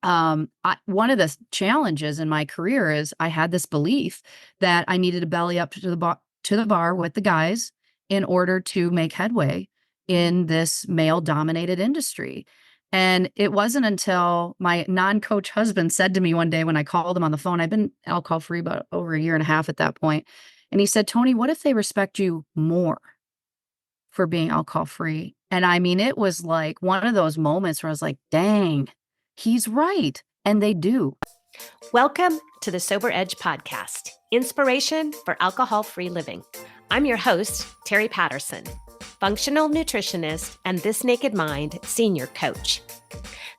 One of the challenges in my career is I had this belief that I needed to belly up to the bar with the guys in order to make headway in this male dominated industry. And it wasn't until my non-coach husband said to me one day when I called him on the phone, I've been alcohol free about over a year and a half at that point. And he said, Toni, what if they respect you more for being alcohol free? And I mean, it was like one of those moments where I was like, dang, he's right. And they do. Welcome to the Sober Edge podcast, inspiration for alcohol-free living. I'm your host, Terry Patterson, functional nutritionist and This Naked Mind senior coach.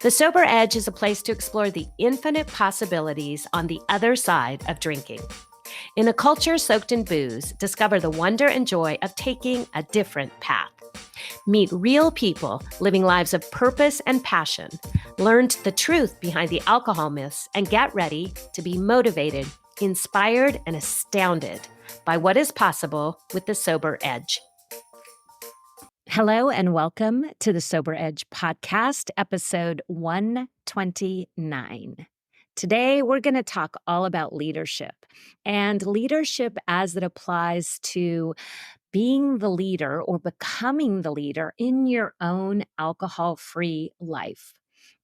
The Sober Edge is a place to explore the infinite possibilities on the other side of drinking. In a culture soaked in booze, discover the wonder and joy of taking a different path. Meet real people living lives of purpose and passion. Learn the truth behind the alcohol myths and get ready to be motivated, inspired, and astounded by what is possible with the Sober Edge. Hello and welcome to the Sober Edge podcast, episode 129. Today, we're going to talk all about leadership and leadership as it applies to being the leader or becoming the leader in your own alcohol-free life.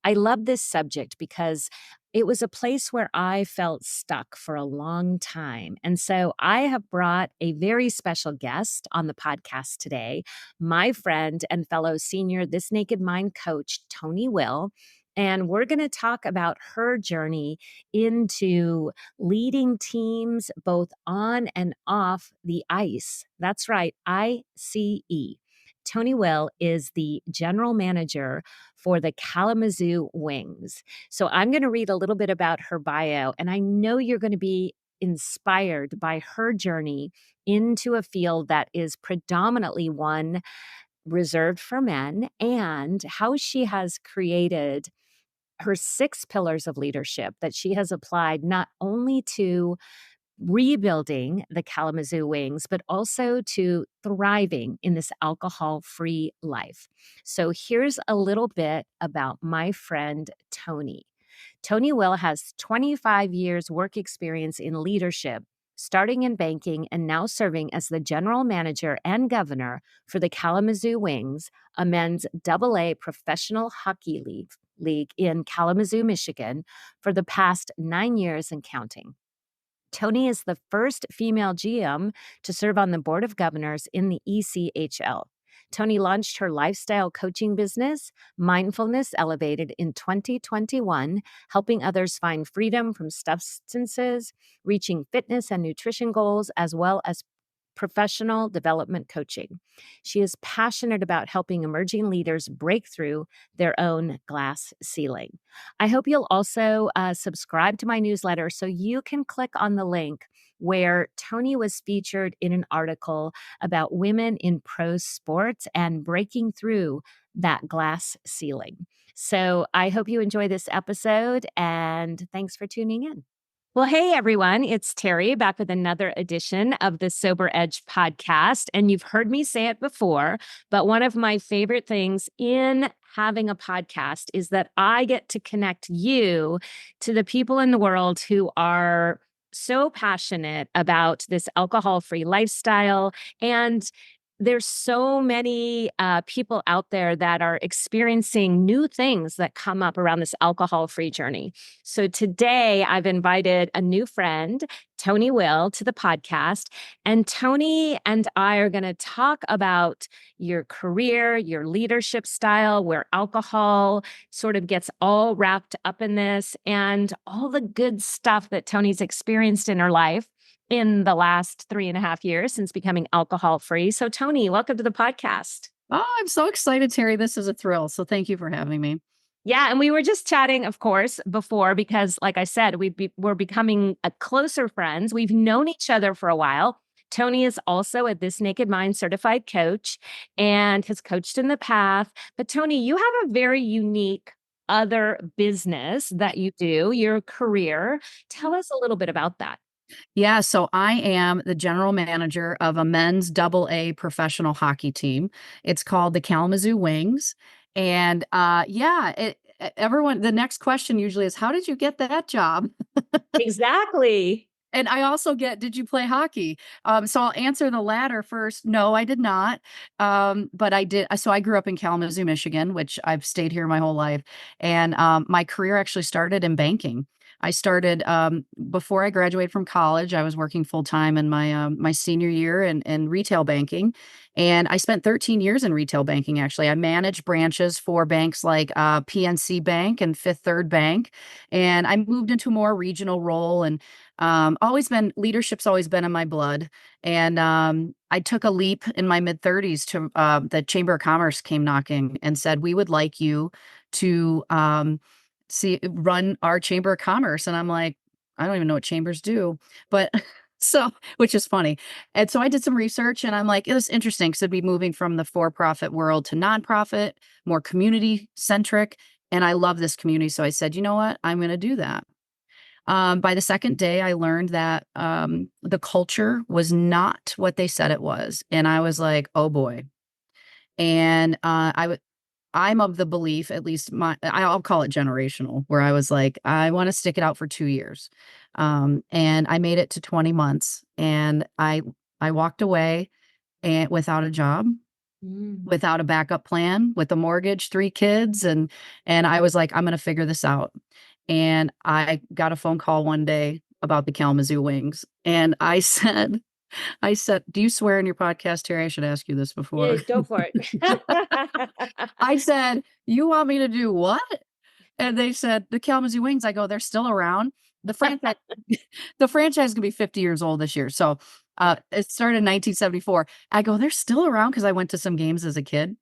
I love this subject because it was a place where I felt stuck for a long time. And so I have brought a very special guest on the podcast today, my friend and fellow senior This Naked Mind coach, Toni Will. And we're going to talk about her journey into leading teams both on and off the ice. That's right, ICE. Toni Will is the general manager for the Kalamazoo Wings. So I'm going to read a little bit about her bio, and I know you're going to be inspired by her journey into a field that is predominantly one reserved for men and how she has created her 6 pillars of leadership that she has applied not only to rebuilding the Kalamazoo Wings, but also to thriving in this alcohol-free life. So here's a little bit about my friend Toni. Toni Will has 25 years work experience in leadership, starting in banking and now serving as the general manager and governor for the Kalamazoo Wings, a men's AA professional hockey league in Kalamazoo, Michigan, for the past 9 years and counting. Toni is the first female GM to serve on the board of governors in the ECHL. Toni launched her lifestyle coaching business, Mindfulness Elevated, in 2021, helping others find freedom from substances, reaching fitness and nutrition goals, as well as professional development coaching. She is passionate about helping emerging leaders break through their own glass ceiling. I hope you'll also subscribe to my newsletter so you can click on the link where Toni was featured in an article about women in pro sports and breaking through that glass ceiling. So I hope you enjoy this episode, and thanks for tuning in. Well, hey, everyone, it's Terry back with another edition of the Sober Edge podcast. And you've heard me say it before, but one of my favorite things in having a podcast is that I get to connect you to the people in the world who are so passionate about this alcohol-free lifestyle. And there's so many people out there that are experiencing new things that come up around this alcohol-free journey. So today I've invited a new friend, Toni Will, to the podcast. And Toni and I are going to talk about your career, your leadership style, where alcohol sort of gets all wrapped up in this, and all the good stuff that Toni's experienced in her life in the last 3.5 years since becoming alcohol-free. So Toni, welcome to the podcast. Oh, I'm so excited, Terry. This is a thrill. So thank you for having me. Yeah, and we were just chatting, of course, before, because like I said, we're becoming closer friends. We've known each other for a while. Toni is also a This Naked Mind certified coach and has coached in the past. But Toni, you have a very unique other business that you do, your career. Tell us a little bit about that. Yeah, so I am the general manager of a men's AA professional hockey team. It's called the Kalamazoo Wings. And everyone, the next question usually is, how did you get that job? Exactly. And I also get, did you play hockey? So I'll answer the latter first. No, I did not. But I did. So I grew up in Kalamazoo, Michigan, which I've stayed here my whole life. And my career actually started in banking. I started before I graduated from college. I was working full time in my senior year in retail banking, and I spent 13 years in retail banking. Actually, I managed branches for banks like PNC Bank and Fifth Third Bank, and I moved into a more regional role. And always been leadership's always been in my blood. And I took a leap in my mid 30s to the Chamber of Commerce came knocking and said, we would like you to run our Chamber of Commerce. And I'm like, I don't even know what chambers do, but so, which is funny. And so I did some research and I'm like, it was interesting because it'd be moving from the for-profit world to nonprofit, more community centric. And I love this community. So I said, you know what? I'm going to do that. By the second day, I learned that the culture was not what they said it was. And I was like, oh boy. And I'm of the belief, at least I'll call it generational, where I was like, I want to stick it out for 2 years. And I made it to 20 months and I walked away and without a job, Mm. without a backup plan, with a mortgage, 3 kids, and I was like, I'm gonna figure this out. And I got a phone call one day about the Kalamazoo Wings. And I said, do you swear in your podcast, Terry? I should ask you this Yeah, before. go for it. I said, you want me to do what? And they said, "The Kalamazoo Wings." I go, "They're still around." The franchise the franchise is gonna be 50 years old this year. So, it started in 1974. I go, "They're still around because I went to some games as a kid."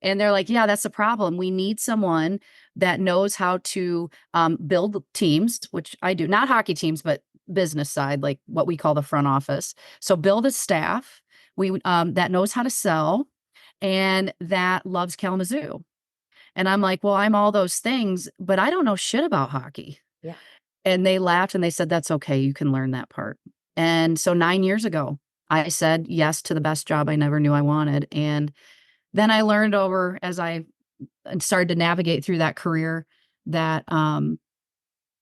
And they're like, "Yeah, that's the problem. We need someone that knows how to, build teams," which I do, not hockey teams, but business side, like what we call the front office. So build a staff, that knows how to sell and that loves Kalamazoo. And I'm like, "Well, I'm all those things, but I don't know shit about hockey." Yeah. And they laughed and they said, "That's okay. You can learn that part." And so 9 years ago, I said yes to the best job I never knew I wanted. And then I learned over as I started to navigate through that career that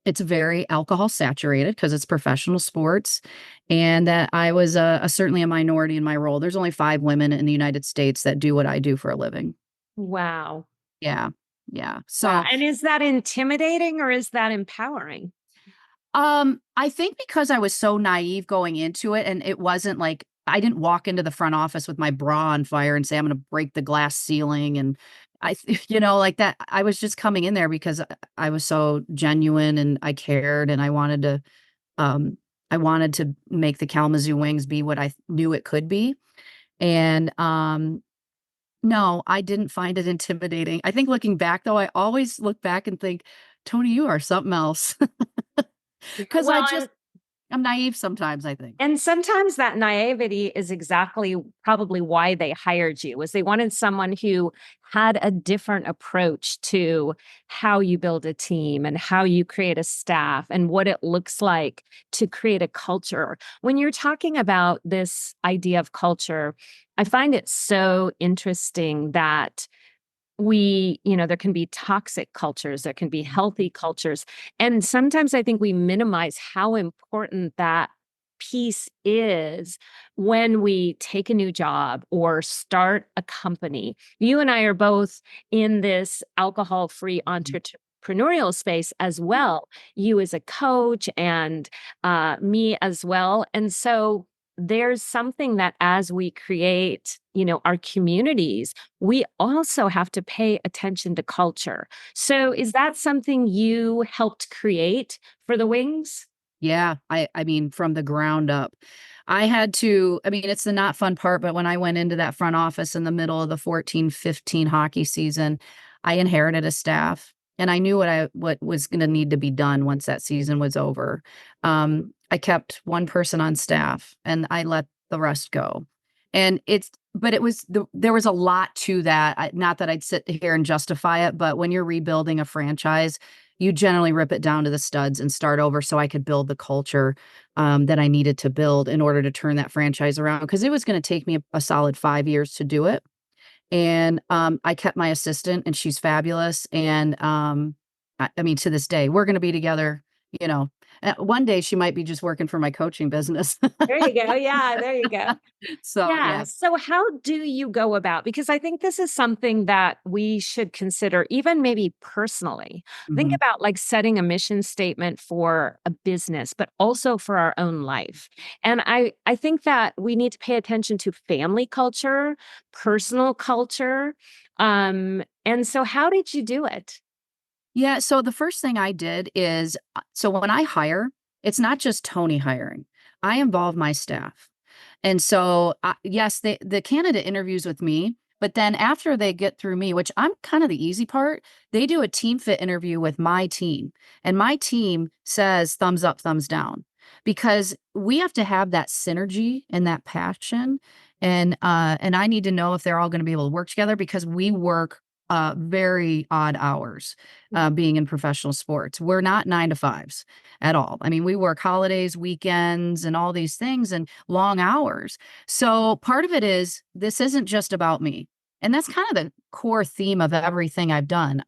it's very alcohol saturated because it's professional sports, and that I was certainly a minority in my role. There's only 5 women in the United States that do what I do for a living. Wow. Yeah. Yeah. Wow. So And is that intimidating or is that empowering? I think because I was so naive going into it, and it wasn't like I didn't walk into the front office with my bra on fire and say, I'm going to break the glass ceiling. And like that. I was just coming in there because I was so genuine and I cared and um, I wanted to make the Kalamazoo Wings be what I knew it could be. And, no, I didn't find it intimidating. I think looking back though, I always look back and think, Tony, you are something else. Yeah. Because Well, and I'm naive sometimes, I think. And sometimes that naivety is exactly probably why they hired you, was they wanted someone who had a different approach to how you build a team and how you create a staff and what it looks like to create a culture. When you're talking about this idea of culture, I find it so interesting that there can be toxic cultures, there can be healthy cultures. And sometimes I think we minimize how important that piece is when we take a new job or start a company. You and I are both in this alcohol-free entrepreneurial space as well. You as a coach and me as well. And so there's something that as we create, our communities, we also have to pay attention to culture. So is that something you helped create for the Wings? Yeah, I mean, from the ground up. I mean, it's the not fun part, but when I went into that front office in the middle of the 14-15 hockey season, I inherited a staff and I knew what was going to need to be done once that season was over. I kept one person on staff and I let the rest go. And but there was a lot to that. Not that I'd sit here and justify it, but when you're rebuilding a franchise, you generally rip it down to the studs and start over so I could build the culture that I needed to build in order to turn that franchise around because it was going to take me a solid 5 years to do it. And I kept my assistant and she's fabulous. And I mean, to this day, we're going to be together, you know. One day she might be just working for my coaching business. There you go. Yeah, there you go. So, Yeah. yeah. So, how do you go about? Because I think this is something that we should consider, even maybe personally. Think Mhm. about like setting a mission statement for a business, but also for our own life. And I think that we need to pay attention to family culture, personal culture. And so, how did you do it? Yeah, so the first thing I did is so when I hire, it's not just Tony hiring. I involve my staff. And so, yes, the candidate interviews with me, but then after they get through me, which I'm kind of the easy part, they do a team fit interview with my team. And my team says thumbs up, thumbs down, because we have to have that synergy and that passion. And I need to know if they're all going to be able to work together because we work very odd hours being in professional sports. We're not 9 to 5s at all. I mean, we work holidays, weekends, and all these things and long hours. So part of it is this isn't just about me. And that's kind of the core theme of everything I've done.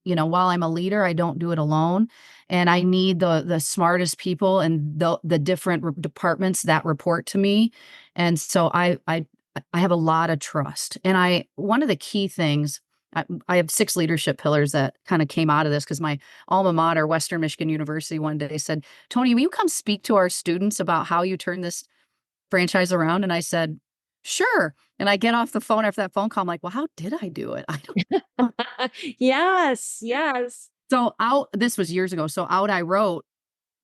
While I'm a leader, I don't do it alone, and I need the smartest people and the different departments that report to me. And so I have a lot of trust. And one of the key things I have 6 leadership pillars that kind of came out of this because my alma mater, Western Michigan University, one day said, Tony, will you come speak to our students about how you turn this franchise around? And I said, sure. And I get off the phone after that phone call. I'm like, well, how did I do it? I don't know. Yes, yes. This was years ago. So out I wrote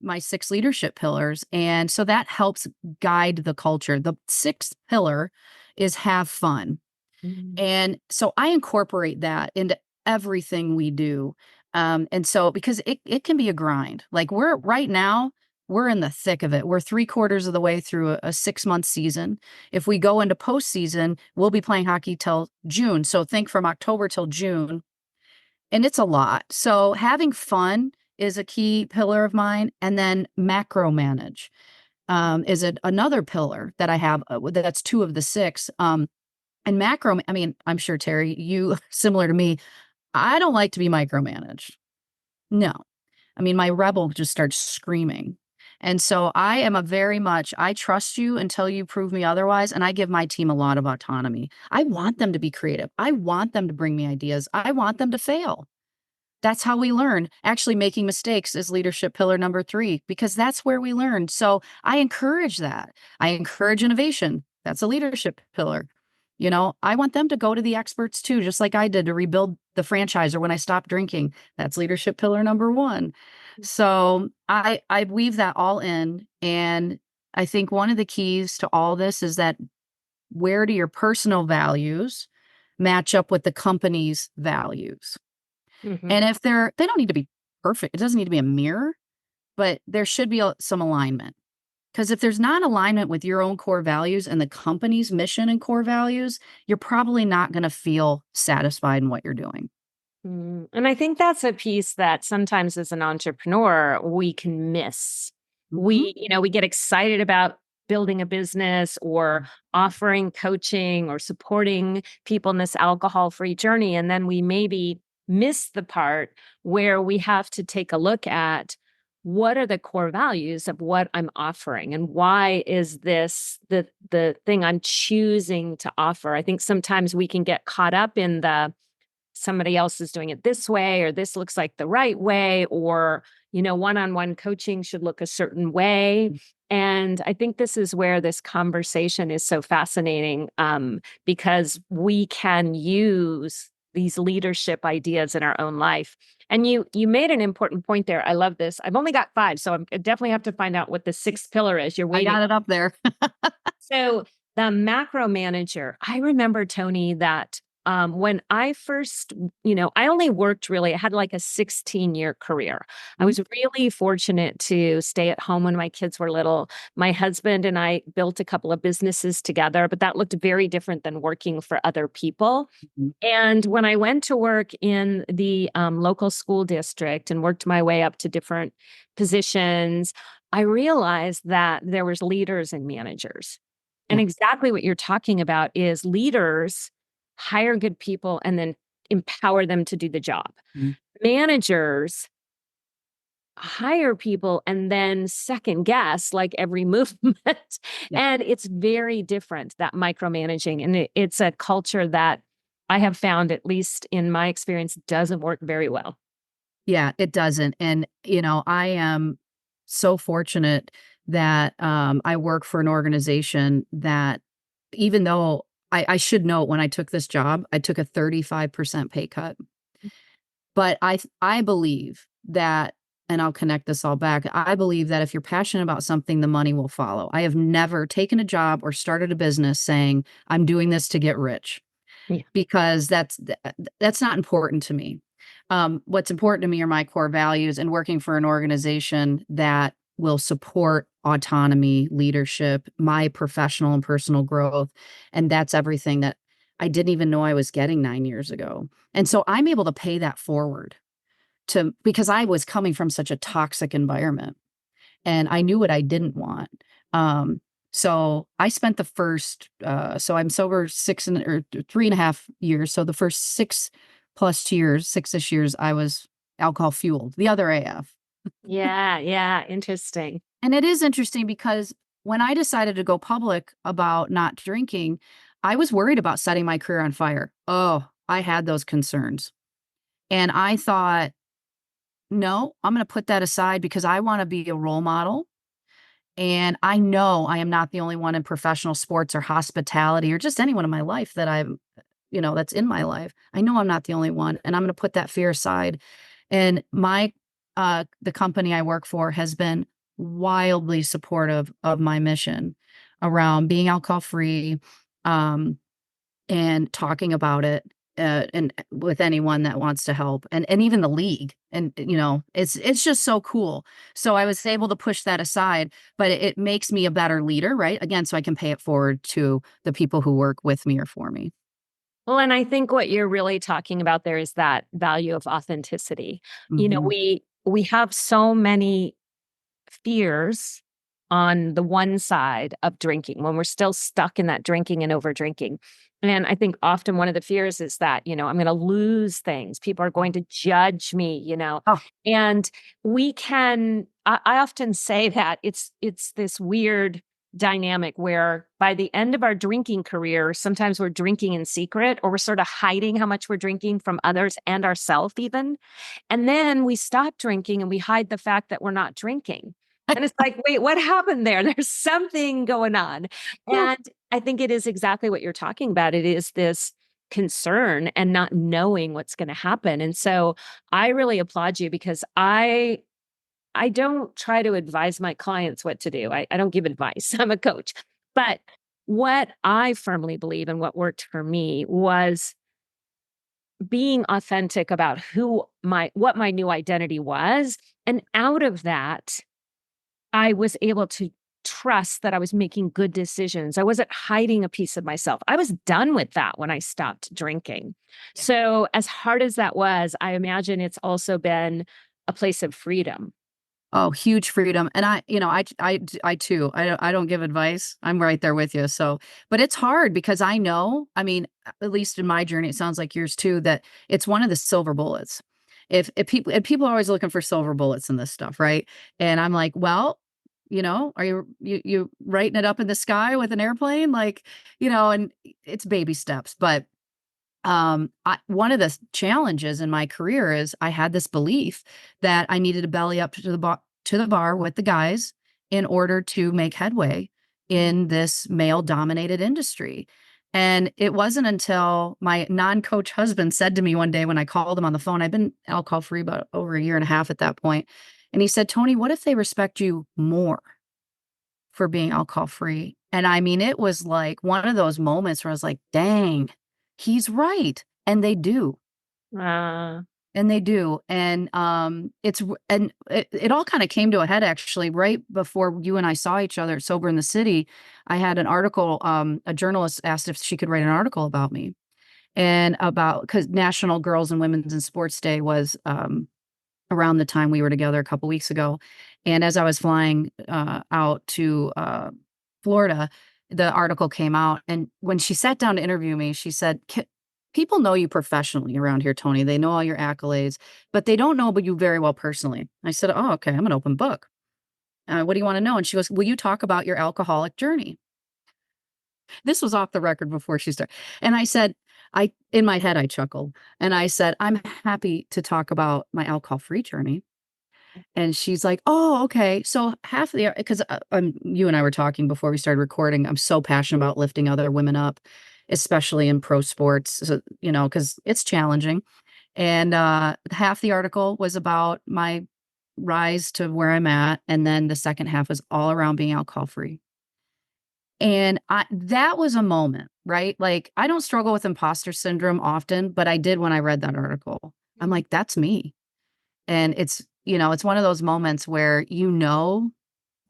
my 6 leadership pillars. And so that helps guide the culture. The 6th pillar is have fun. Mhm. And so I incorporate that into everything we do. And so because it can be a grind. Like we're in the thick of it. We're 3/4 of the way through a 6-month season. If we go into postseason, we'll be playing hockey till June. So think from October till June. And it's a lot. So having fun is a key pillar of mine. And then macro manage is another pillar that I have. That's 2 of the 6. And macro, I mean, I'm sure Terry, you similar to me, I don't like to be micromanaged. No. I mean, my rebel just starts screaming. And so I am a very much, I trust you until you prove me otherwise. And I give my team a lot of autonomy. I want them to be creative. I want them to bring me ideas. I want them to fail. That's how we learn. Actually, making mistakes is leadership pillar number 3, because that's where we learn. So I encourage that. I encourage innovation. That's a leadership pillar. I want them to go to the experts too, just like I did to rebuild the franchise or when I stopped drinking. That's leadership pillar number 1. So I weave that all in. And I think one of the keys to all this is that where do your personal values match up with the company's values? Mhm. And if they don't need to be perfect. It doesn't need to be a mirror, but there should be some alignment. Because if there's not alignment with your own core values and the company's mission and core values, you're probably not going to feel satisfied in what you're doing. And I think that's a piece that sometimes as an entrepreneur, we can miss. Mhm. We get excited about building a business or offering coaching or supporting people in this alcohol-free journey. And then we maybe miss the part where we have to take a look at what are the core values of what I'm offering and why is this the thing I'm choosing to offer. I think sometimes we can get caught up in the somebody else is doing it this way, or this looks like the right way, or, one-on-one coaching should look a certain way. And I think this is where this conversation is so fascinating because we can use these leadership ideas in our own life. And you made an important point there. I love this. I've only got 5, so I definitely have to find out what the 6th pillar is. You're I waiting. got it up there. So the macro manager, I remember, Tony, that when I first, I only worked really, I had like a 16-year career. I Mhm. was really fortunate to stay at home when my kids were little. My husband and I built a couple of businesses together, but that looked very different than working for other people. Mhm. And when I went to work in the local school district and worked my way up to different positions, I realized that there was leaders and managers. And Yeah. exactly what you're talking about is leaders hire good people and then empower them to do the job. Mhm. Managers hire people and then second guess like every movement. Yeah. And it's very different, that micromanaging. And it's a culture that I have found, at least in my experience, doesn't work very well. Yeah, it doesn't. And, I am so fortunate that I work for an organization that, even though I should note, when I took this job, I took a 35% pay cut. But I believe that, and I'll connect this all back. I believe that if you're passionate about something, the money will follow. I have never taken a job or started a business saying, I'm doing this to get rich, Yeah. because that's not important to me. What's important to me are my core values, and working for an organization that will support autonomy, leadership, my professional and personal growth. And that's everything that I didn't even know I was getting 9 years ago. And so I'm able to pay that forward to, because I was coming from such a toxic environment and I knew what I didn't want. So I spent the first, so I'm sober 3.5 years. So the first 6+ years, 6-ish years, I was alcohol fueled, the other AF. Yeah. Yeah. Interesting. And it is interesting because when I decided to go public about not drinking, I was worried about setting my career on fire. Oh, I had those concerns. And I thought, no, I'm going to put that aside because I want to be a role model. And I know I am not the only one in professional sports or hospitality or just anyone in my life that that's in my life. I know I'm not the only one. And I'm going to put that fear aside. And the company I work for has been wildly supportive of my mission around being alcohol free, um, and talking about it, and with anyone that wants to help, and even the league. And it's just so cool. So I was able to push that aside, but it makes me a better leader, right? Again, so I can pay it forward to the people who work with me or for me. Well, and I think what you're really talking about there is that value of authenticity. Hmm. We have so many fears on the one side of drinking when we're still stuck in that drinking and over drinking. And I think often one of the fears is that, I'm going to lose things. People are going to judge me. Oh, And I often say that it's this weird dynamic where by the end of our drinking career, sometimes we're drinking in secret, or we're sort of hiding how much we're drinking from others and ourselves even. And then we stop drinking and we hide the fact that we're not drinking. And it's like, wait, what happened there? There's something going on. yeah. And I think it is exactly what you're talking about. It is this concern and not knowing what's going to happen. And so I really applaud you, because I don't try to advise my clients what to do. I don't give advice. I'm a coach. But what I firmly believe and what worked for me was being authentic about what my new identity was. And out of that, I was able to trust that I was making good decisions. I wasn't hiding a piece of myself. I was done with that when I stopped drinking. Yeah. So, as hard as that was, I imagine it's also been a place of freedom. Oh, huge freedom. And I too, I don't give advice. I'm right there with you. So, but it's hard because I know, I mean, at least in my journey, it sounds like yours too, that it's one of the silver bullets. If people are always looking for silver bullets in this stuff, right? And I'm like, well, are you writing it up in the sky with an airplane? Like, and it's baby steps. But one of the challenges in my career is I had this belief that I needed to belly up to the bar with the guys in order to make headway in this male dominated industry. And it wasn't until my non-coach husband said to me one day when I called him on the phone, I've been alcohol free about over a year and a half at that point, and he said, Toni, what if they respect you more for being alcohol free? And I mean, it was like one of those moments where I was like, dang, he's right. And they do. Uh, And they do. And it all kind of came to a head actually right before you and I saw each other at Sober in the City. I had an article, a journalist asked if she could write an article about me, and about, because National Girls and Women's in Sports Day was around the time we were together a couple weeks ago. And as I was flying out to Florida, the article came out. And when she sat down to interview me, she said, people know you professionally around here, Tony. They know all your accolades, but they don't know about you very well personally. I said, oh, okay, I'm an open book. What do you want to know? And she goes, will you talk about your alcoholic journey? This was off the record before she started. And I said, in my head, I chuckled and I said, I'm happy to talk about my alcohol free journey. And she's like, oh, okay. So half of the, because you and I were talking before we started recording. I'm so passionate about lifting other women up, especially in pro sports, so, because it's challenging. And half the article was about my rise to where I'm at. And then the second half was all around being alcohol free. And that was a moment, right? Like, I don't struggle with imposter syndrome often, but I did when I read that article. I'm Mhm. like, that's me. And it's one of those moments where, boy,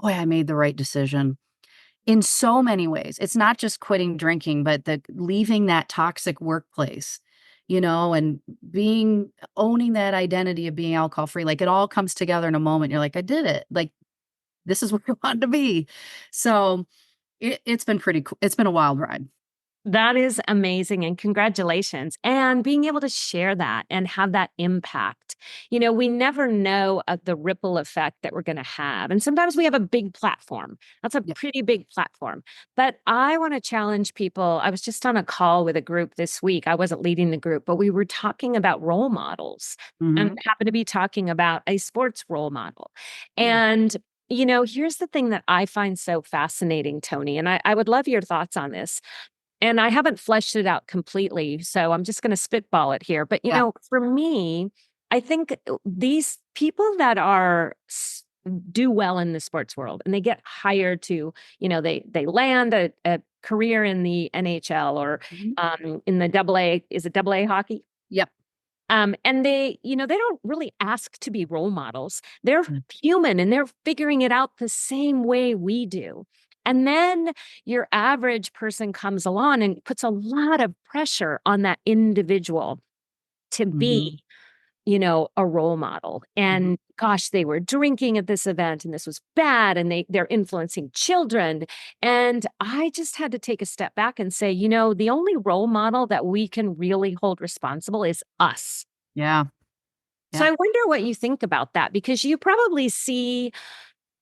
I made the right decision in so many ways. It's not just quitting drinking, but the leaving that toxic workplace, and owning that identity of being alcohol free. Like, it all comes together in a moment. You're like, I did it. Like, this is where I wanted to be. So it's been pretty cool. It's been a wild ride. That is amazing, and congratulations. And being able to share that and have that impact. We never know the ripple effect that we're going to have. And sometimes we have a big platform. That's a Yeah. pretty big platform. But I want to challenge people. I was just on a call with a group this week. I wasn't leading the group, but we were talking about role models and Hmm. happened to be talking about a sports role model. Yeah. And here's the thing that I find so fascinating, Tony, and I would love your thoughts on this. And I haven't fleshed it out completely, so I'm just gonna spitball it here. But, Yeah. for me, I think these people that are do well in the sports world and they get hired to, they land a career in the NHL or Mhm. in the double A. Is it double A hockey? Yep. And they don't really ask to be role models. They're Mm. human and they're figuring it out the same way we do. And then your average person comes along and puts a lot of pressure on that individual to Mhm. be, a role model. Mhm. And gosh, they were drinking at this event and this was bad and they're influencing children. And I just had to take a step back and say, the only role model that we can really hold responsible is us. Yeah. So Yeah. I wonder what you think about that because you probably see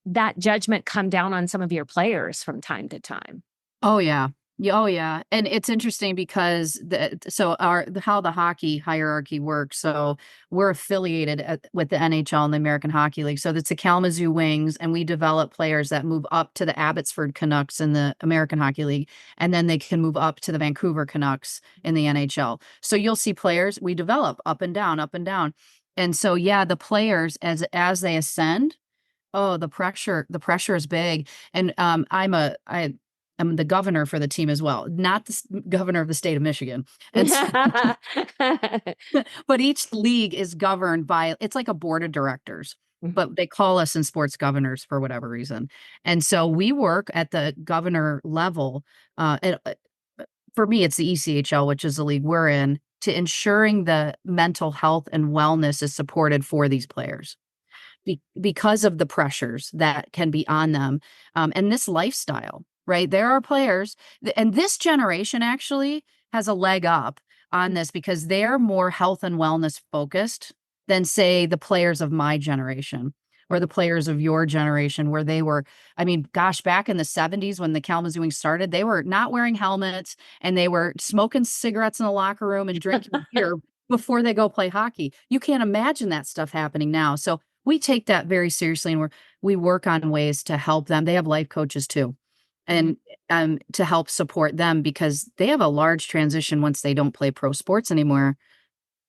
that judgment come down on some of your players from time to time. Oh, yeah. Yeah, oh, yeah, and it's interesting because how the hockey hierarchy works, so we're affiliated with the NHL and the American Hockey League, so it's the Kalamazoo Wings, and we develop players that move up to the Abbotsford Canucks in the American Hockey League, and then they can move up to the Vancouver Canucks in the NHL. So you'll see players we develop up and down, up and down. And so, yeah, the players as they ascend. Oh, the pressure is big. And I'm the governor for the team as well, not the governor of the state of Michigan. And so, but each league is governed by, it's like a board of directors, but they call us in sports governors for whatever reason. And so we work at the governor level. For me, it's the ECHL, which is the league we're in, to ensuring the mental health and wellness is supported for these players because of the pressures that can be on them, and this lifestyle, right? There are players, and this generation actually has a leg up on this because they're more health and wellness focused than, say, the players of my generation or the players of your generation, where they were, I mean, gosh, back in the 70s when the Kalamazoo Wings started, they were not wearing helmets and they were smoking cigarettes in the locker room and drinking beer before they go play hockey. You can't imagine that stuff happening now. So we take that very seriously, and we work on ways to help them. They have life coaches too, and to help support them because they have a large transition once they don't play pro sports anymore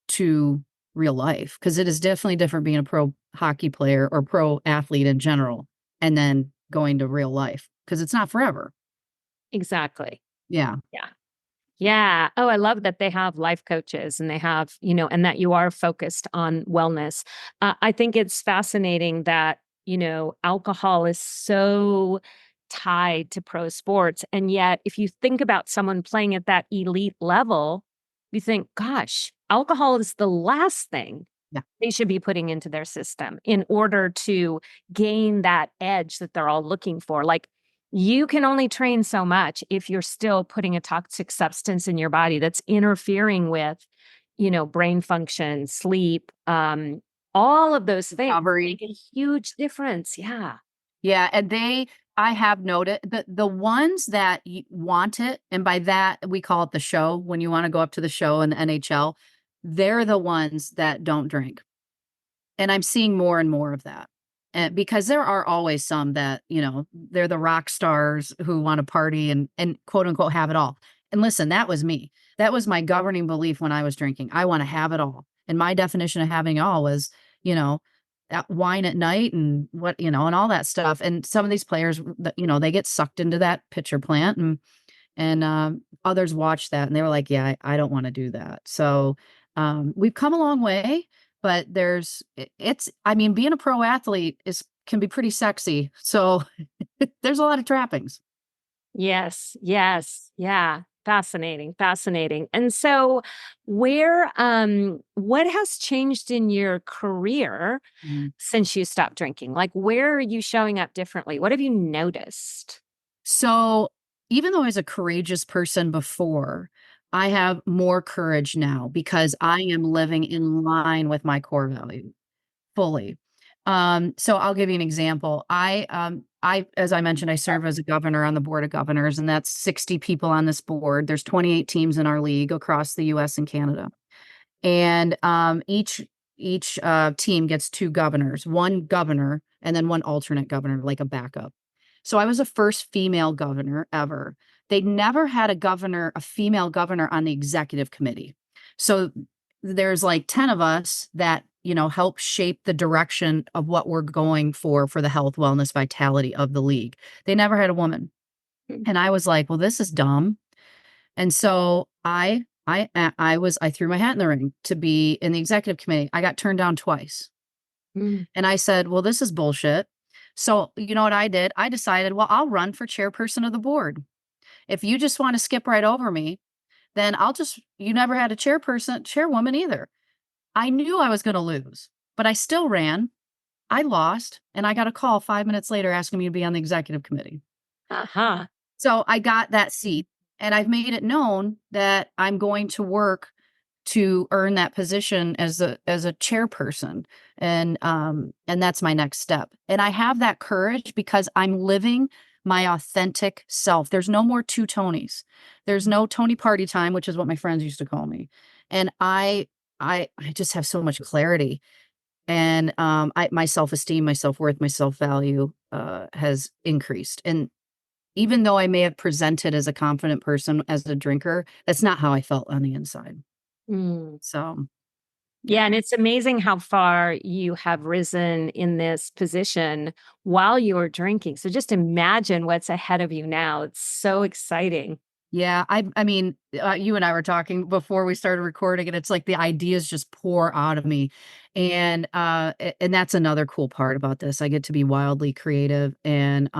to real life. Because it is definitely different being a pro hockey player or pro athlete in general, and then going to real life because it's not forever. Exactly. Yeah. Yeah. Yeah. Oh, I love that they have life coaches and they have, and that you are focused on wellness. I think it's fascinating that, alcohol is so tied to pro sports. And yet, if you think about someone playing at that elite level, you think, gosh, alcohol is the last thing Yeah. they should be putting into their system in order to gain that edge that they're all looking for. Like, You can only train so much if you're still putting a toxic substance in your body that's interfering with, brain function, sleep, all of those things Recovery. make a huge difference. Yeah. Yeah, and I have noted the ones that want it, and by that we call it the show. When you want to go up to the show in the NHL, they're the ones that don't drink. And I'm seeing more and more of that. And because there are always some that, they're the rock stars who want to party and quote unquote have it all. And listen, that was me. That was my governing belief when I was drinking. I want to have it all. And my definition of having it all was, you know, wine at night and what, and all that stuff. And some of these players, they get sucked into that pitcher plant and others watched that and they were like, yeah, I don't want to do that. So we've come a long way, but I mean, being a pro athlete can be pretty sexy. So there's a lot of trappings. Yes, yes. Yeah. Fascinating, fascinating. And so what has changed in your career Mm. since you stopped drinking? Like, where are you showing up differently? What have you noticed? So even though I was a courageous person before, I have more courage now because I am living in line with my core value fully. So I'll give you an example. As I mentioned, I serve as a governor on the board of governors, and that's 60 people on this board. There's 28 teams in our league across the US and Canada. And each team gets two governors, one governor and then one alternate governor, like a backup. So I was the first female governor ever. They never had a female governor on the executive committee. So there's like 10 of us that, help shape the direction of what we're going for the health, wellness, vitality of the league. They never had a woman. Mm, And I was like, well, this is dumb. And so I threw my hat in the ring to be in the executive committee. I got turned down twice. mm. And I said, well, this is bullshit. So you know what I did? I decided, well, I'll run for chairperson of the board. If you just want to skip right over me, then you never had a chairwoman either. I knew I was going to lose, but I still ran. I lost, and I got a call 5 minutes later asking me to be on the executive committee. Uh-huh. So I got that seat, and I've made it known that I'm going to work to earn that position as a chairperson, and that's my next step. And I have that courage because I'm living my authentic self. There's no more two Tonys. There's no Tony party time, which is what my friends used to call me. And I just have so much clarity, and my self-esteem, my self-worth, my self-value has increased. And even though I may have presented as a confident person as a drinker, that's not how I felt on the inside. Mm. So, Yeah, yeah. and it's amazing how far you have risen in this position while you were drinking. So just imagine what's ahead of you now. It's so exciting. Yeah, I mean, you and I were talking before we started recording, and it's like the ideas just pour out of me, and that's another cool part about this. I get to be wildly creative, and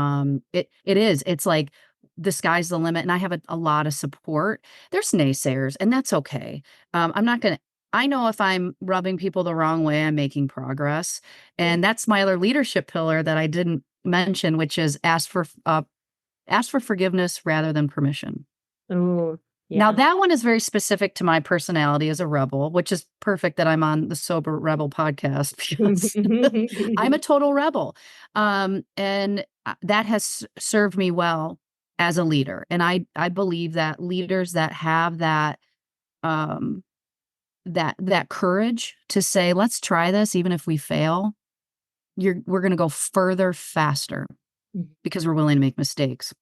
it's like the sky's the limit, and I have a lot of support. There's naysayers, and that's okay. I'm not gonna. I know if I'm rubbing people the wrong way, I'm making progress, and that's my other leadership pillar that I didn't mention, which is ask for forgiveness rather than permission. Ooh, Now yeah. that one is very specific to my personality as a rebel, which is perfect that I'm on the Sober Rebel podcast because I'm a total rebel. And that has served me well as a leader. And I believe that leaders that have um, that courage to say, let's try this, even if we fail, we're going to go further faster because we're willing to make mistakes.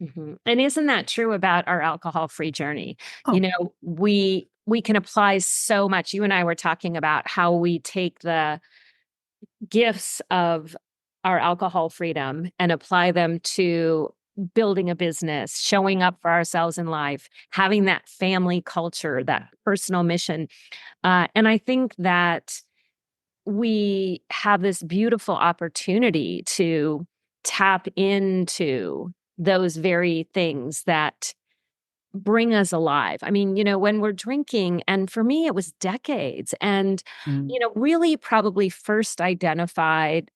Mhm. And isn't that true about our alcohol-free journey? Oh, We can apply so much. You and I were talking about how we take the gifts of our alcohol freedom and apply them to building a business, showing up for ourselves in life, having that family culture, that personal mission. And I think that we have this beautiful opportunity to tap into those very things that bring us alive. I mean, when we're drinking, and for me, it was decades, and, mm, really probably first identified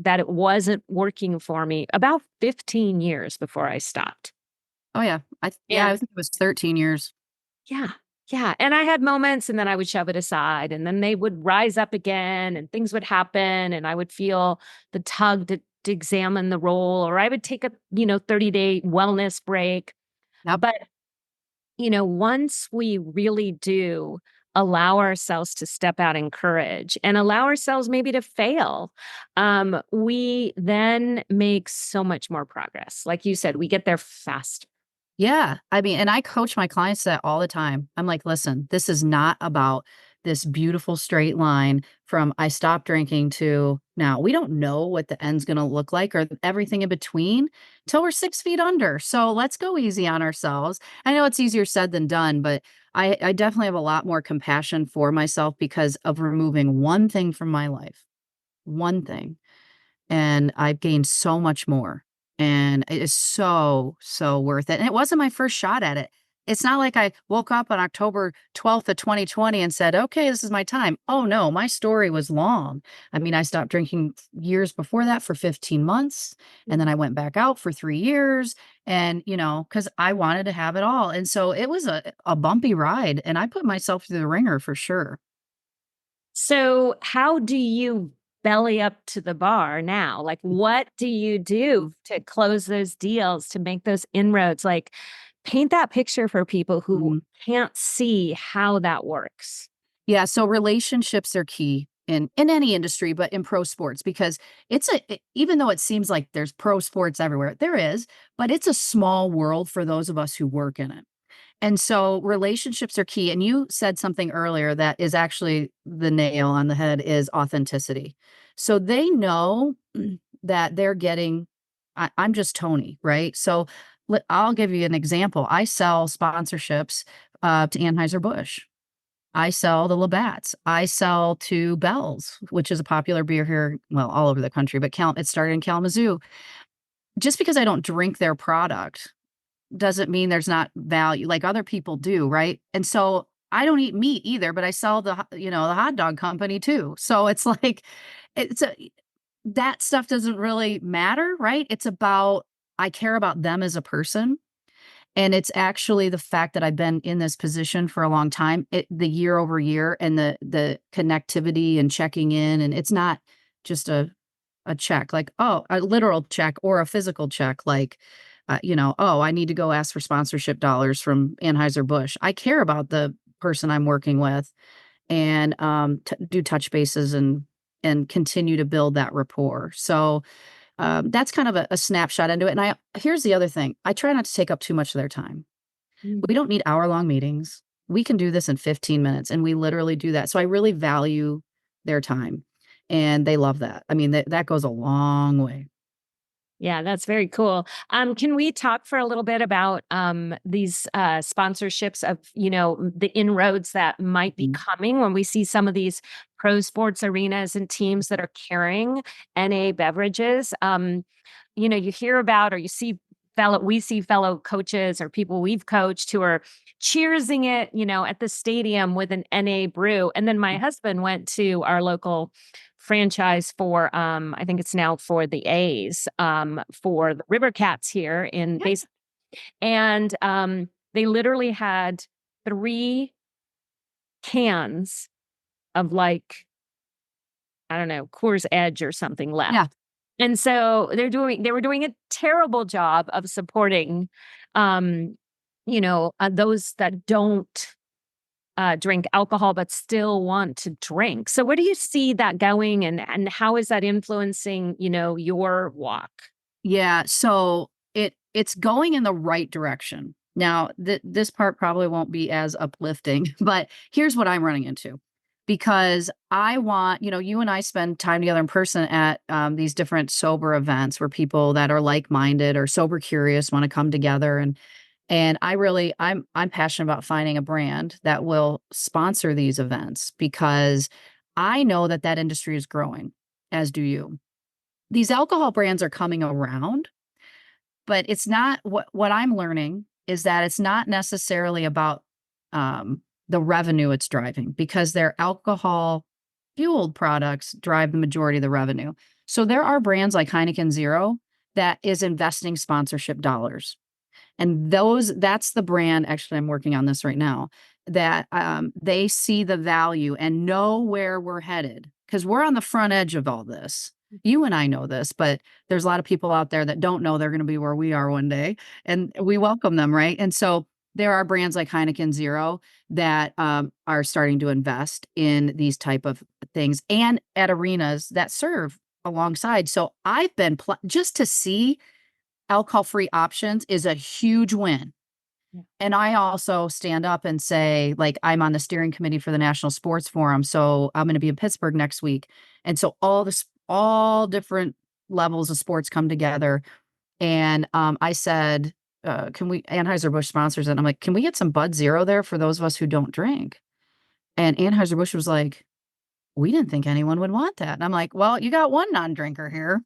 that it wasn't working for me about 15 years before I stopped. Oh, yeah. Yeah, And I think it was 13 years. yeah, yeah. And I had moments and then I would shove it aside and then they would rise up again and things would happen and I would feel the tug to examine the role, or I would take a, 30-day wellness break. Yep. But once we really do allow ourselves to step out in courage and allow ourselves maybe to fail, we then make so much more progress. Like you said, we get there faster. Yeah. I mean, and I coach my clients that all the time. I'm like, listen, this is not about this beautiful straight line from I stopped drinking to now. We don't know what the end's going to look like or everything in between till we're 6 feet under. So let's go easy on ourselves. I know it's easier said than done, but I definitely have a lot more compassion for myself because of removing one thing from my life, one thing, and I've gained so much more, and it is so, so worth it, and it wasn't my first shot at it. It's not like I woke up on October 12th of 2020 and said, "Okay, this is my time." Oh, no, my story was long. I mean, I stopped drinking years before that for 15 months, and then I went back out for 3 years and, because I wanted to have it all, and so it was a bumpy ride, and I put myself through the ringer for sure. So, how do you belly up to the bar now? Like, what do you do to close those deals, to make those inroads? Like, paint that picture for people who Mhm. can't see how that works. Yeah, so relationships are key in any industry, but in pro sports because even though it seems like there's pro sports everywhere, there is, but it's a small world for those of us who work in it. And so relationships are key. And you said something earlier that is actually the nail on the head is authenticity. So they know that they're getting, I'm just Tony, right? So I'll give you an example. I sell sponsorships to Anheuser-Busch. I sell the Labatt's. I sell to Bell's, which is a popular beer here, well, all over the country, but it started in Kalamazoo. Just because I don't drink their product doesn't mean there's not value like other people do, right? And so I don't eat meat either, but I sell the hot dog company too. So it's like it's a that stuff doesn't really matter, right? It's about I care about them as a person, and it's actually the fact that I've been in this position for a long time, the year over year and the connectivity and checking in, and it's not just a check, like, oh, a literal check or a physical check, like, oh, I need to go ask for sponsorship dollars from Anheuser-Busch. I care about the person I'm working with and do touch bases and continue to build that rapport. So that's kind of a snapshot into it. And here's the other thing. I try not to take up too much of their time. Mm. We don't need hour-long meetings. We can do this in 15 minutes, and we literally do that. So I really value their time, and they love that. I mean, that goes a long way. Yeah, that's very cool. Can we talk for a little bit about these sponsorships of, the inroads that might be Mhm. coming when we see some of these pro sports arenas and teams that are carrying NA beverages? You hear about or you see we see fellow coaches or people we've coached who are cheersing it, at the stadium with an NA brew. And then my husband went to our local franchise for I think it's now for the A's, for the River Cats here in Yeah. base. And they literally had 3 cans of, like, I don't know, Coors Edge or something Yeah. left. And so they were doing a terrible job of supporting, those that don't drink alcohol but still want to drink. So where do you see that going, and how is that influencing, your walk? Yeah, so it's going in the right direction. Now, this part probably won't be as uplifting, but here's what I'm running into. Because I want, you and I spend time together in person at these different sober events where people that are like-minded or sober curious want to come together and I'm passionate about finding a brand that will sponsor these events because I know that that industry is growing, as do you. These alcohol brands are coming around, but it's not what I'm learning is that it's not necessarily about, the revenue it's driving because their alcohol fueled products drive the majority of the revenue. So there are brands like Heineken Zero that is investing sponsorship dollars. And that's the brand, actually, I'm working on this right now, that they see the value and know where we're headed because we're on the front edge of all this. You and I know this, but there's a lot of people out there that don't know they're going to be where we are one day, and we welcome them, right? And so there are brands like Heineken Zero that are starting to invest in these type of things and at arenas that serve alongside. So I've been just to see alcohol-free options is a huge win. Yeah. And I also stand up and say, like, I'm on the steering committee for the National Sports Forum. So I'm going to be in Pittsburgh next week. And so all different levels of sports come together. And I said, can we, Anheuser-Busch sponsors it. I'm like, can we get some Bud Zero there for those of us who don't drink? And Anheuser-Busch was like, we didn't think anyone would want that. And I'm like, well, you got one non-drinker here.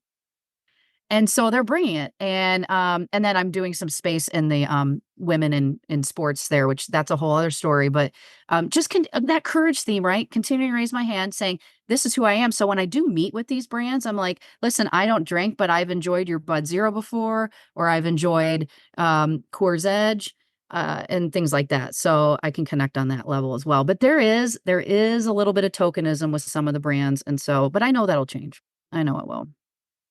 And so they're bringing it, and then I'm doing some space in the women in sports there, which that's a whole other story. But that courage theme, right? Continuing to raise my hand, saying this is who I am. So when I do meet with these brands, I'm like, listen, I don't drink, but I've enjoyed your Bud Zero before, or I've enjoyed Coors Edge. And things like that. So I can connect on that level as well. But there is a little bit of tokenism with some of the brands. And so, but I know that'll change. I know it will.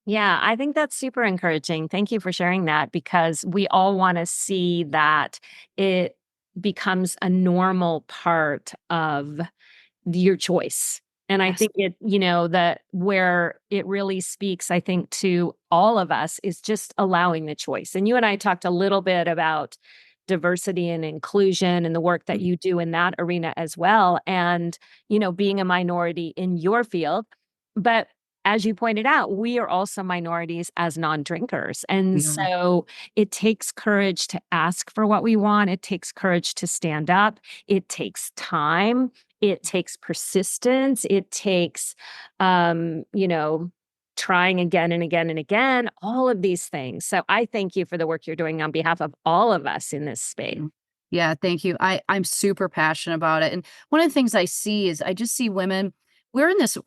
Yeah, I think that's super encouraging. Thank you for sharing that because we all want to see that it becomes a normal part of your choice. And I Yes. think that where it really speaks, I think, to all of us is just allowing the choice. And you and I talked a little bit about diversity and inclusion and the work that you do in that arena as well. And, being a minority in your field. But as you pointed out, we are also minorities as non-drinkers. And We are. so it takes courage to ask for what we want. It takes courage to stand up. It takes time. It takes persistence. It takes, trying again and again and again, all of these things. So I thank you for the work you're doing on behalf of all of us in this space. Yeah, thank you. I'm super passionate about it. And one of the things I see is I just see women, we're in this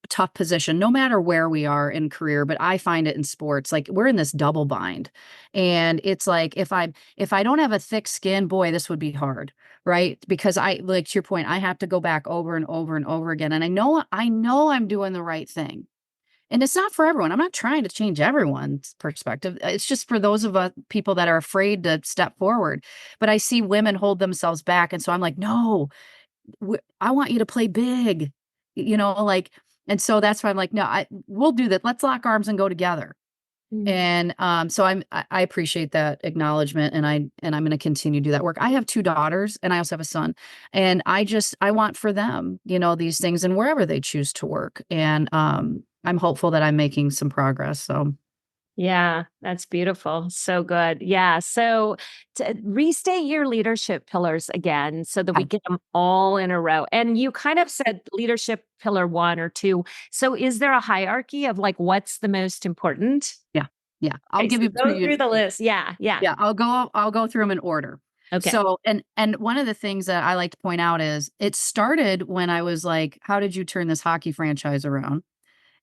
tough position no matter where we are in career, but I find it in sports, like we're in this double bind. And it's like if I don't have a thick skin, boy, this would be hard, right? Because I like to your point, I have to go back over and over and over again. And I know I'm doing the right thing. And it's not for everyone. I'm not trying to change everyone's perspective. It's just for those of us people that are afraid to step forward. But I see women hold themselves back. And so I'm like, no, I want you to play big, like, and so that's why I'm like, no, we'll do that. Let's lock arms and go together. Mm. And so I appreciate that acknowledgement, and I'm going to continue to do that work. I have two daughters, and I also have a son, and I want for them, these things, and wherever they choose to work. And I'm hopeful that I'm making some progress. So Yeah, that's beautiful. So good. Yeah. So to restate your leadership pillars again so that we yeah, get them all in a row. And you kind of said leadership pillar one or two. So is there a hierarchy of like what's the most important? yeah, yeah. I'll Okay, give so you go through the list. Yeah, yeah. Yeah, I'll go through them in order. Okay. So, and one of the things that I like to point out is it started when I was like, how did you turn this hockey franchise around?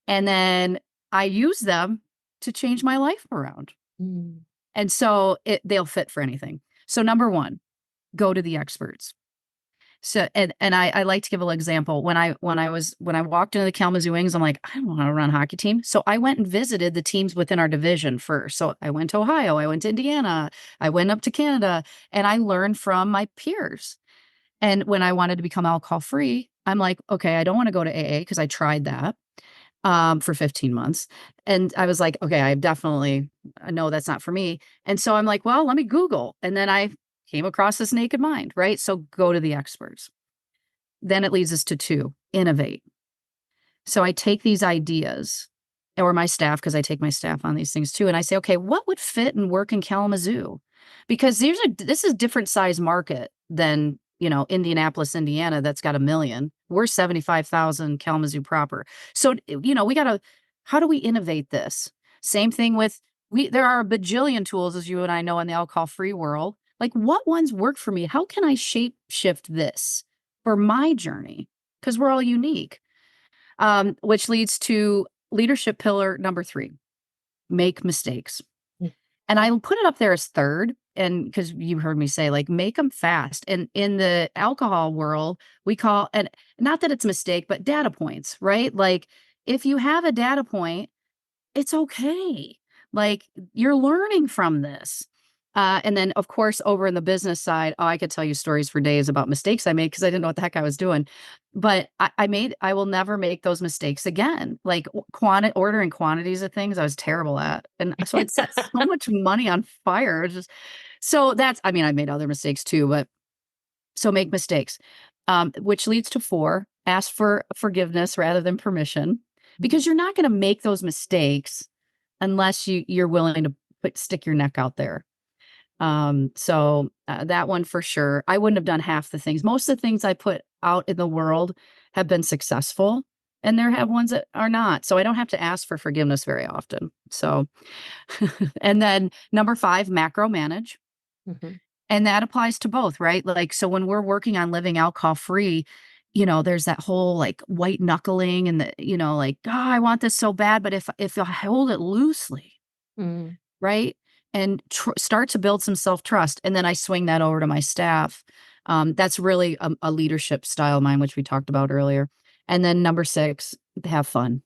And then I use them to change my life around. Mm. And so they'll fit for anything. So number one, go to the experts. So and I like to give a little example. When I walked into the Kalamazoo Wings, I'm like, I don't want to run a hockey team. So I went and visited the teams within our division first. So I went to Ohio, I went to Indiana, I went up to Canada, and I learned from my peers. And when I wanted to become alcohol free, I'm like, okay, I don't want to go to AA because I tried that for 15 months. And I was like, okay, I know that's not for me. And so I'm like, well, let me Google. And then I came across this naked mind, right? So go to the experts. Then it leads us to two, innovate. So I take these ideas or my staff, because I take my staff on these things too. And I say, okay, what would fit and work in Kalamazoo? Because this is different size market than, Indianapolis, Indiana, that's got 1 million. We're 75,000 Kalamazoo proper. So, how do we innovate this? Same thing with, there are a bajillion tools, as you and I know, in the alcohol free world. Like, what ones work for me? How can I shape shift this for my journey? Because we're all unique. Which leads to leadership pillar number 3, make mistakes. Mm. And I put it up there as third, and because you heard me say, like, make them fast. And in the alcohol world, we call, and not that it's a mistake, but data points, right? Like, if you have a data point, it's okay. Like, you're learning from this. And then, of course, over in the business side, oh, I could tell you stories for days about mistakes I made because I didn't know what the heck I was doing. But I will never make those mistakes again. Like ordering quantities of things, I was terrible at. And so I'd set so much money on fire. It was just, so I mean, I made other mistakes too, but so make mistakes, which leads to 4, ask for forgiveness rather than permission, because you're not going to make those mistakes unless you're willing to stick your neck out there. That one for sure. I wouldn't have done half the things. Most of the things I put out in the world have been successful, and there have ones that are not. So I don't have to ask for forgiveness very often. So, and then number 5, macro manage. Mhm. And that applies to both, right? Like, so when we're working on living alcohol free, there's that whole like white knuckling and like, oh, I want this so bad, but if I hold it loosely, Mm. right? And start to build some self-trust. And then I swing that over to my staff. That's really a leadership style of mine, which we talked about earlier. And then number 6, have fun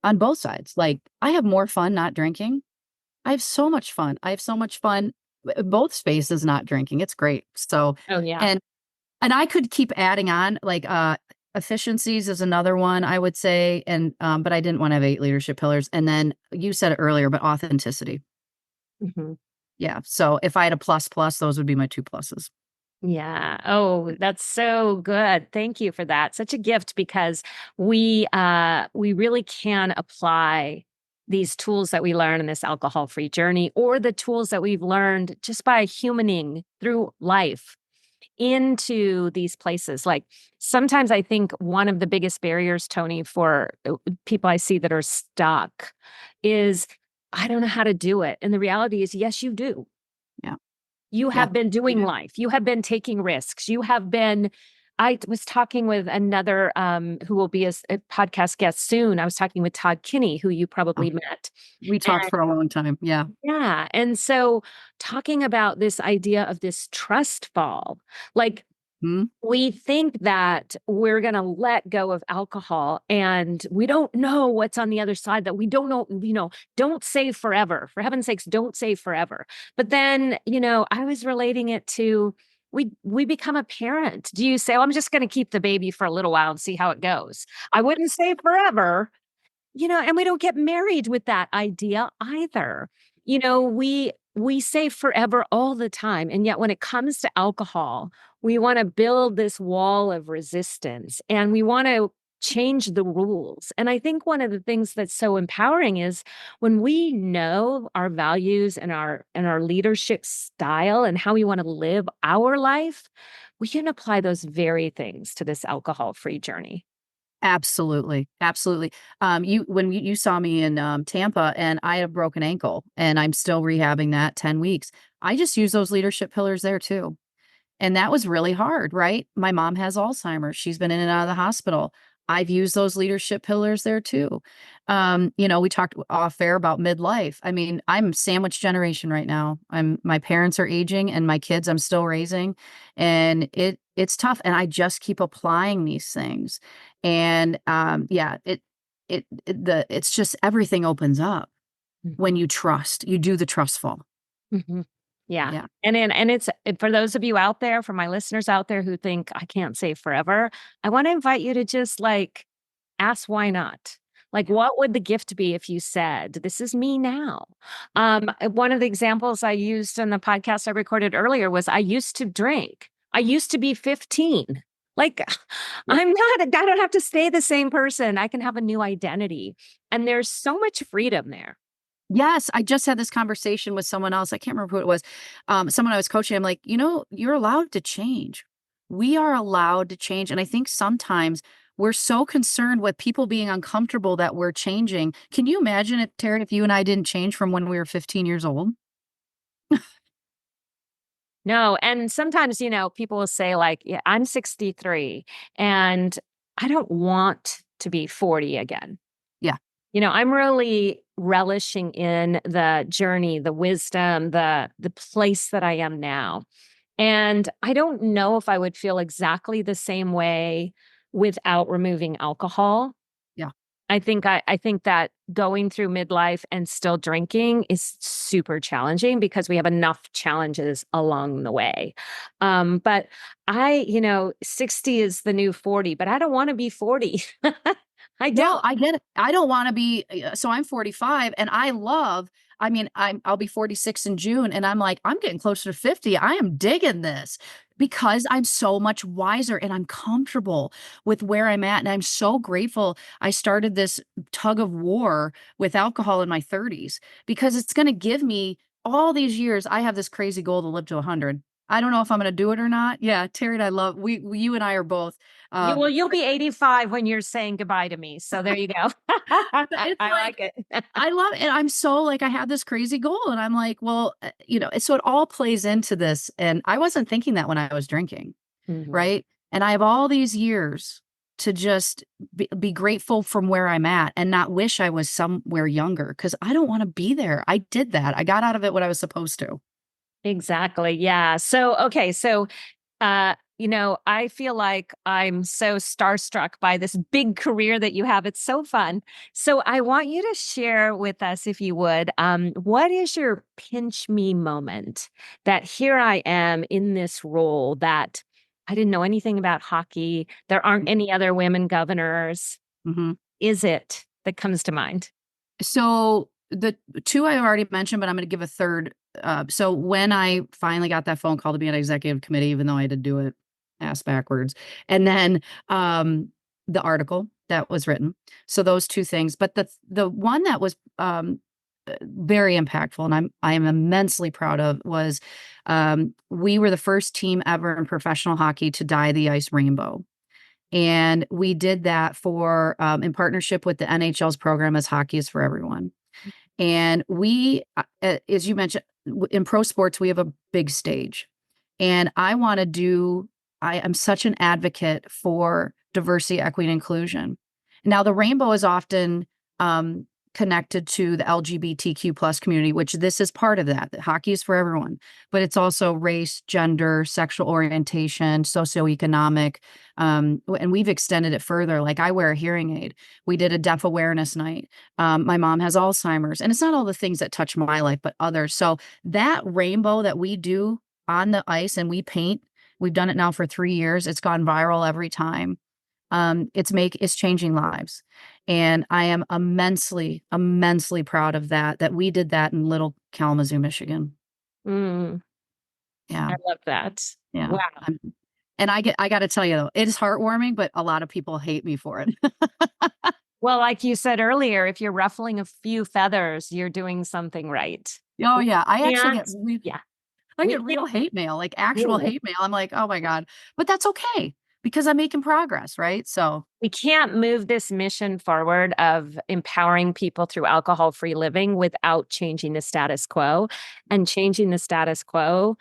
on both sides. Like, I have more fun not drinking. I have so much fun. I have so much fun both spaces not drinking. It's great. So, Oh, yeah. and I could keep adding on, like, efficiencies is another one I would say, and, but I didn't wanna have 8 leadership pillars, and then you said it earlier, but authenticity. Mhm. Yeah, so if I had a plus plus, those would be my 2 pluses. Yeah. Oh, that's so good. Thank you for that. Such a gift because we really can apply these tools that we learn in this alcohol-free journey or the tools that we've learned just by humaning through life into these places. Like sometimes I think one of the biggest barriers, Tony, for people I see that are stuck is I don't know how to do it. And the reality is, yes, you do. Yeah, You yeah, have been we doing do. life. You have been taking risks. You have been I was talking with another, who will be a podcast guest soon. I was talking with Todd Kinney, who you Oh, probably met. we talked And for a long time. Yeah. yeah, and so talking about this idea of this trust fall, like Mhm. we think that we're gonna let go of alcohol, and we don't know what's on the other side, that we don't know, don't save forever. For heaven's sakes, don't save forever. But then, I was relating it to we become a parent. Do you say, "Oh, I'm just gonna keep the baby for a little while and see how it goes?" I wouldn't say forever, and we don't get married with that idea either. We say forever all the time, and yet when it comes to alcohol, we wanna build this wall of resistance, and we wanna change the rules, and I think one of the things that's so empowering is when we know our values and our leadership style and how we wanna live our life, we can apply those very things to this alcohol-free journey. Absolutely, absolutely. You saw me in, Tampa, and I had a broken ankle, and I'm still rehabbing that 10 weeks. I just use those leadership pillars there too. And that was really hard, right? My mom has Alzheimer's. She's been in and out of the hospital. I've used those leadership pillars there too. We talked off air about midlife. I mean, I'm sandwich generation right now. My parents are aging and my kids I'm still raising, and it's tough. And I just keep applying these things. And yeah, it's just everything opens up when you trust. You do the trustful. Mhm. Yeah. Yeah. And it's for those of you out there, for my listeners out there who think I can't save forever, I wanna invite you to just, like, ask why not? Like, what would the gift be if you said, "This is me now?" One of the examples I used in the podcast I recorded earlier was I used to drink. I used to be 15. Like, Yeah. I don't have to stay the same person. I can have a new identity, and there's so much freedom there. Yes, I just had this conversation with someone else. I can't remember who it was. Someone I was coaching. I'm like, you're allowed to change. We are allowed to change. And I think sometimes we're so concerned with people being uncomfortable that we're changing. Can you imagine it, Terry, if you and I didn't change from when we were 15 years old? No, and sometimes, people will say like, "Yeah, I'm 63 and I don't want to be 40 again." Yeah. I'm really relishing in the journey, the wisdom, the place that I am now. And I don't know if I would feel exactly the same way without removing alcohol. Yeah. I think that going through midlife and still drinking is super challenging because we have enough challenges along the way. But 60 is the new 40, but I don't want to be 40. I No, don't. I get it. I don't wanna be so I'm 45 and I mean, I'll be 46 in June and I'm like, "I'm getting closer to 50. I am digging this," because I'm so much wiser and I'm comfortable with where I'm at, and I'm so grateful I started this tug of war with alcohol in my 30s because it's gonna give me all these years. I have this crazy goal to live to 100. I don't know if I'm gonna do it or not. Yeah, Terry and I love you and I are both, Well, you'll be 85 when you're saying goodbye to me. So there you go. but it's I like like it. I love it, and I'm so like, I had this crazy goal, and I'm like, well, so it all plays into this, and I wasn't thinking that when I was drinking, Mhm. right? And I have all these years to just be grateful from where I'm at and not wish I was somewhere younger because I don't wanna be there. I did that. I got out of it what I was supposed to. Exactly. Yeah. So, okay. So, I feel like I'm so starstruck by this big career that you have. It's so fun. So, I want you to share with us, if you would, what is your pinch me moment that here I am in this role that I didn't know anything about hockey. There aren't any other women governors. Mhm. Is it that comes to mind? So the 2 I already mentioned, but I'm gonna give a third. So when I finally got that phone call to be on executive committee, even though I had to do it ass backwards, and then, the article that was written. So those 2 things, but the one that was, very impactful and I am immensely proud of was, we were the first team ever in professional hockey to dye the ice rainbow. And we did that for, in partnership with the NHL's program as Hockey is for Everyone. And as you mentioned, in pro sports, we have a big stage. And I am such an advocate for diversity, equity, and inclusion. Now, the rainbow is often um, connected to the LGBTQ plus community, which this is part of that. That hockey is for everyone, but it's also race, gender, sexual orientation, socioeconomic, and we've extended it further. Like I wear a hearing aid. We did a deaf awareness night. My mom has Alzheimer's, and it's not all the things that touch my life, but others. So that rainbow that we do on the ice and we paint, we've done it now for 3 years. It's gone viral every time. It's changing lives, and I am immensely, immensely proud of that. That we did that in Little Kalamazoo, Michigan. Mm, Yeah, I love that. yeah. Wow. And I got to tell you though, it is heartwarming, but a lot of people hate me for it. Well, like you said earlier, if you're ruffling a few feathers, you're doing something right. Oh We yeah, can't yeah, I we get can't real hate mail, like actual ooh, hate mail. I'm like, "Oh my god." But that's okay because I'm making progress, right? So, we can't move this mission forward of empowering people through alcohol-free living without changing the status quo, and changing the status quo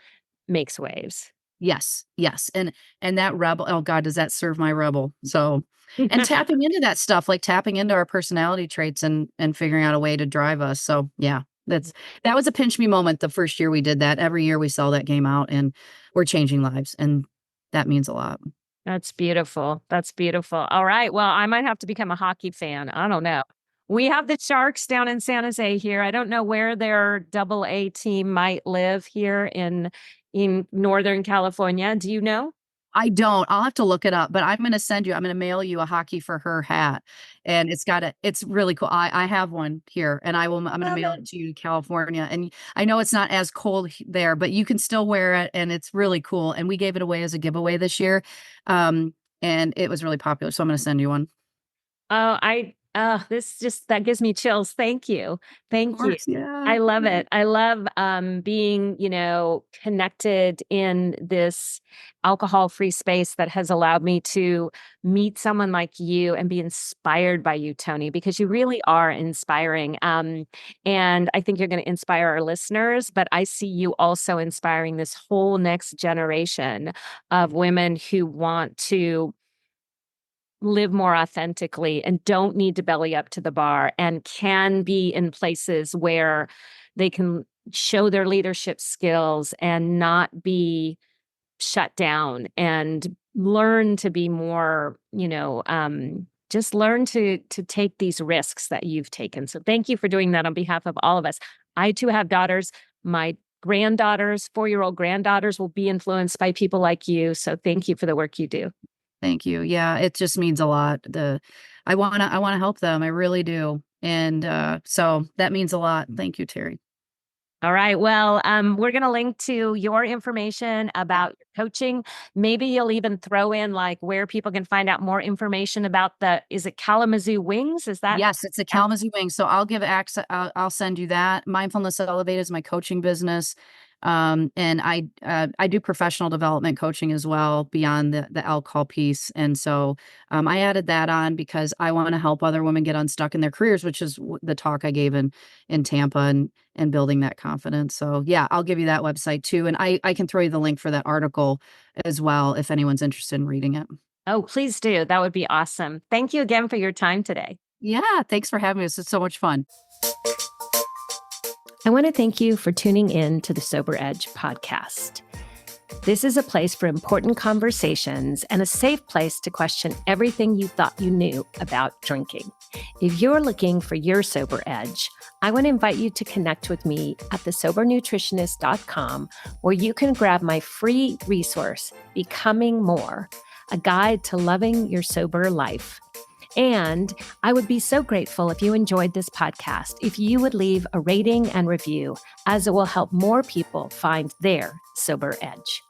makes waves. yes, yes, and that rebel oh god, does that serve my rebel. So and tapping into that stuff, like tapping into our personality traits and figuring out a way to drive us. So, yeah, that was a pinch me moment the first year we did that. Every year we sell that game out and we're changing lives, and that means a lot. That's beautiful. That's beautiful. All right. Well, I might have to become a hockey fan. I don't know. We have the Sharks down in San Jose here. I don't know where their double A team might live here in Northern California. Do you know? I don't. I'll have to look it up, but I'm gonna mail you a hockey for her hat, and it's really cool. I have one here, and I'm gonna Love mail it. it to you in California, and I know it's not as cold there, but you can still wear it, and it's really cool, and we gave it away as a giveaway this year, um, and it was really popular, so I'm gonna send you one. This just that gives me chills. Thank you. Of Thank you. course, yeah. I love it. I love being, connected in this alcohol-free space that has allowed me to meet someone like you and be inspired by you, Tony, because you really are inspiring. And I think you're going to inspire our listeners, but I see you also inspiring this whole next generation of women who want to live more authentically and don't need to belly up to the bar and can be in places where they can show their leadership skills and not be shut down and learn to be more, just learn to take these risks that you've taken. So thank you for doing that on behalf of all of us. I too have daughters. My granddaughters, 4-year-old granddaughters will be influenced by people like you. So thank you for the work you do. Thank you. Yeah, it just means a lot. I wanna help them. I really do. And so that means a lot. Thank you, Terry. All right. Well, we're going to link to your information about your coaching. Maybe you'll even throw in like where people can find out more information about is it Kalamazoo Wings? Is that? Yes, it's a Kalamazoo Wing. So I'll give access. I'll send you that. Mindfulness Elevated is my coaching business, and I do professional development coaching as well beyond the alcohol piece. And so I added that on because I want to help other women get unstuck in their careers, which is the talk I gave in Tampa and building that confidence. So yeah, I'll give you that website too, and I can throw you the link for that article as well if anyone's interested in reading it. Oh, please do. That would be awesome. Thank you again for your time today. Yeah, thanks for having me. This is so much fun. I want to thank you for tuning in to the Sober Edge podcast. This is a place for important conversations and a safe place to question everything you thought you knew about drinking. If you're looking for your sober edge, I want to invite you to connect with me at thesobernutritionist.com, where you can grab my free resource, Becoming More, a guide to loving your sober life. And I would be so grateful if you enjoyed this podcast, if you would leave a rating and review, as it will help more people find their sober edge.